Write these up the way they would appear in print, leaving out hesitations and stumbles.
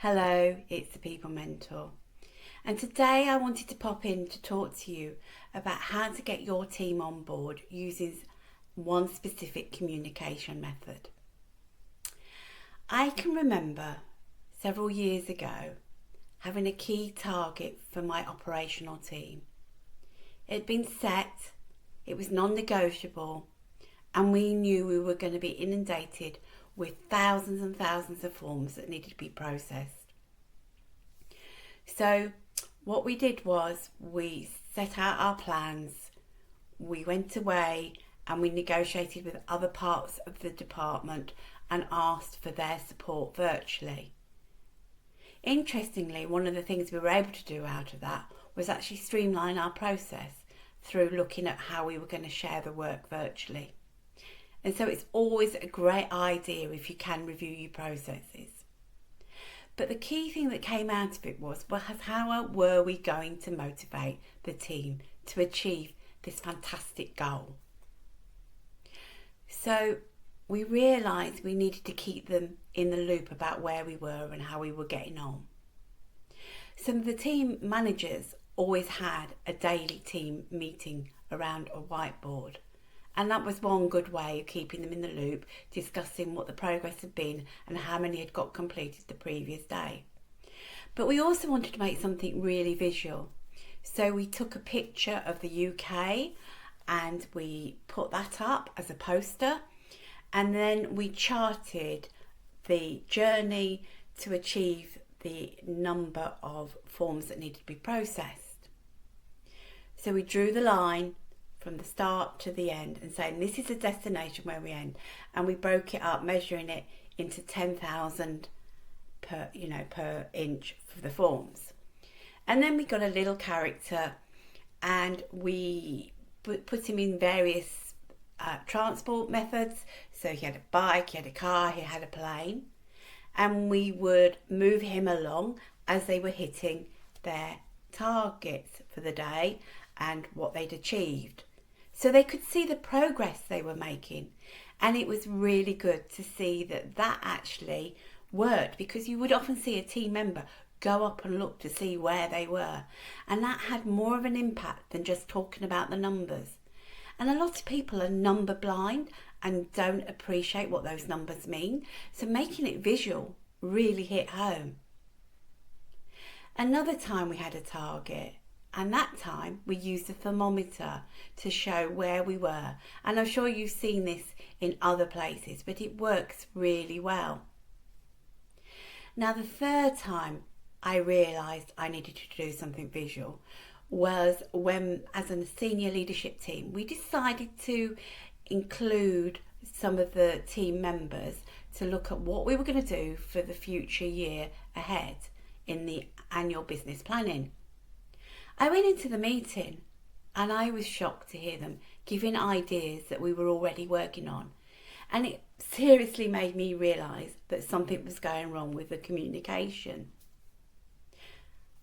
Hello, it's the People Mentor, and today I wanted to pop in to talk to you about how to get your team on board using one specific communication method. I can remember several years ago having a key target for my operational team. It had been set, it was non-negotiable, and we knew we were going to be inundated with thousands and thousands of forms that needed to be processed. So what we did was we set out our plans, we went away and we negotiated with other parts of the department and asked for their support virtually. Interestingly, one of the things we were able to do out of that was actually streamline our process through looking at how we were going to share the work virtually. And so it's always a great idea if you can review your processes. But the key thing that came out of it was, how were we going to motivate the team to achieve this fantastic goal? So we realised we needed to keep them in the loop about where we were and how we were getting on. Some of the team managers always had a daily team meeting around a whiteboard. And that was one good way of keeping them in the loop, discussing what the progress had been and how many had got completed the previous day. But we also wanted to make something really visual. So we took a picture of the UK and we put that up as a poster. And then we charted the journey to achieve the number of forms that needed to be processed. So we drew the line from the start to the end and saying this is the destination where we end, and we broke it up, measuring it into 10,000 per inch for the forms. And then we got a little character and we put him in various transport methods. So he had a bike, he had a car, he had a plane, and we would move him along as they were hitting their targets for the day and what they'd achieved. So they could see the progress they were making. And it was really good to see that actually worked, because you would often see a team member go up and look to see where they were. And that had more of an impact than just talking about the numbers. And a lot of people are number blind and don't appreciate what those numbers mean. So making it visual really hit home. Another time we had a target, and that time we used a thermometer to show where we were. And I'm sure you've seen this in other places, but it works really well. Now, the third time I realised I needed to do something visual was when, as a senior leadership team, we decided to include some of the team members to look at what we were going to do for the future year ahead in the annual business planning. I went into the meeting and I was shocked to hear them giving ideas that we were already working on. And it seriously made me realise that something was going wrong with the communication.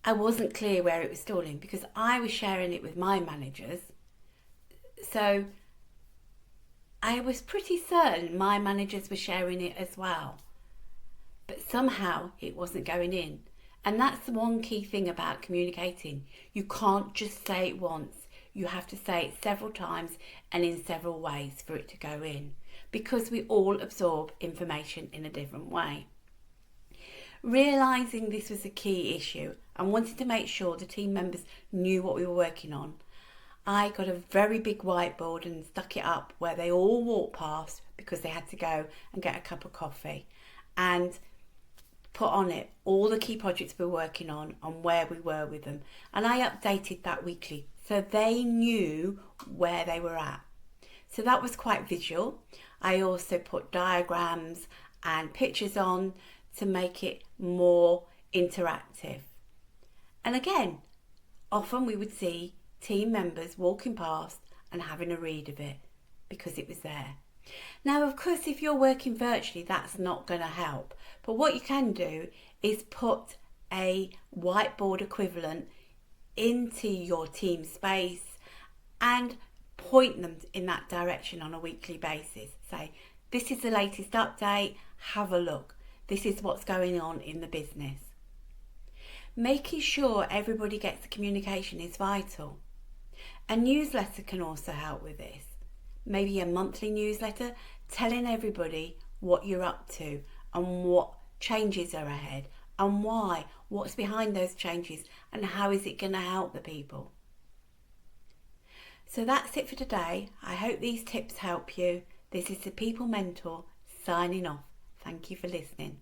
I wasn't clear where it was stalling because I was sharing it with my managers. So I was pretty certain my managers were sharing it as well. But somehow it wasn't going in. And that's the one key thing about communicating. You can't just say it once. You have to say it several times and in several ways for it to go in, because we all absorb information in a different way. Realising this was a key issue and wanted to make sure the team members knew what we were working on, I got a very big whiteboard and stuck it up where they all walked past because they had to go and get a cup of coffee, and put on it all the key projects we were working on and where we were with them. And I updated that weekly so they knew where they were at. So that was quite visual. I also put diagrams and pictures on to make it more interactive. And again, often we would see team members walking past and having a read of it because it was there. Now, of course, if you're working virtually, that's not going to help. But what you can do is put a whiteboard equivalent into your team space and point them in that direction on a weekly basis. Say, this is the latest update, have a look. This is what's going on in the business. Making sure everybody gets the communication is vital. A newsletter can also help with this. Maybe a monthly newsletter telling everybody what you're up to and what changes are ahead and why, what's behind those changes and how is it going to help the people. So that's it for today. I hope these tips help you. This is the People Mentor signing off. Thank you for listening.